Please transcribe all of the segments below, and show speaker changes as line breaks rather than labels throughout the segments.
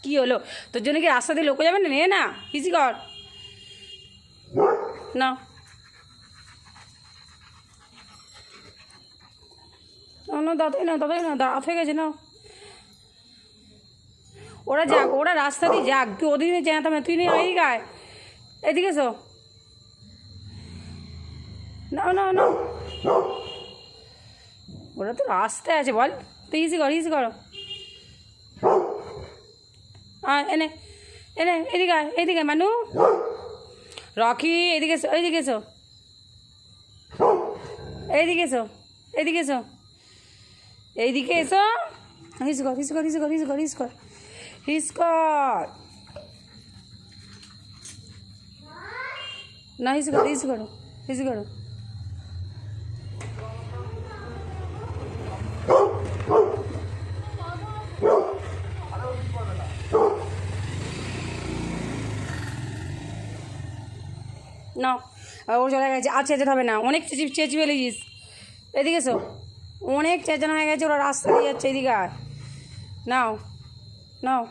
কি হলো তোর জন্য? কি রাস্তা দিয়ে লোক যাবে না? নে না, ইজি কর না। না দাদাই না, দাদাই না, দাঁত হয়ে গেছে না। ওরা যাক, ওরা রাস্তা দিয়ে যাক, তুই ওদিকে যেতাম না, তুই নেই এদিকে আয়, এদিকে এসো। না না না, ওরা তো রাস্তায় আছে, বল তুই ইজি কর, ইজি করো। এনে এনে এদিকে আয়, এদিকে মানু, রকি এদিকে এসো, এইদিকে এসো, এইদিকে এসো, এইদিকে এসো, এইদিকে এসো। হিস কর, হিস কর, হিস কর, হিস কর, হিস কর, হিস কর না, হিস কর, হিস করো, হিস করো। না ও চলে গেছে, আর চেঁচাতে হবে না, অনেক চেঁচিয়ে ফেলেছিস। এদিকে এসো, অনেক চেঁচানো হয়ে গেছে, ওরা রাস্তা দিয়ে যাচ্ছে, এদিকে আর নাও নাও।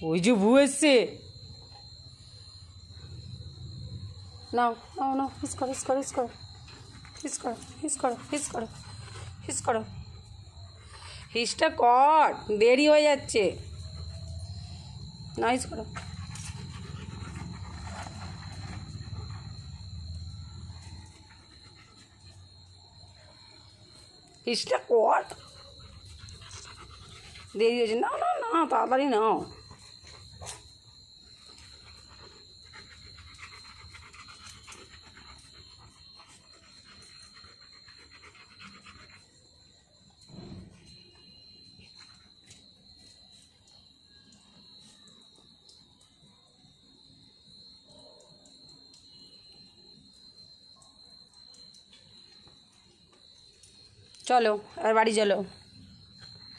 ওই যে ভু এসছে, নাও নাও নাও, হিস করো, হিস করো, হিস করো, হিস করো, হিস করো, হিস করো, হিস করো, হিসটা কর, দেরি হয়ে যাচ্ছে না, হিস করো। হিসটা কর, দেরি হয়েছে, না না না, তাড়াতাড়ি নাও। চলো আর বাড়ি চলো।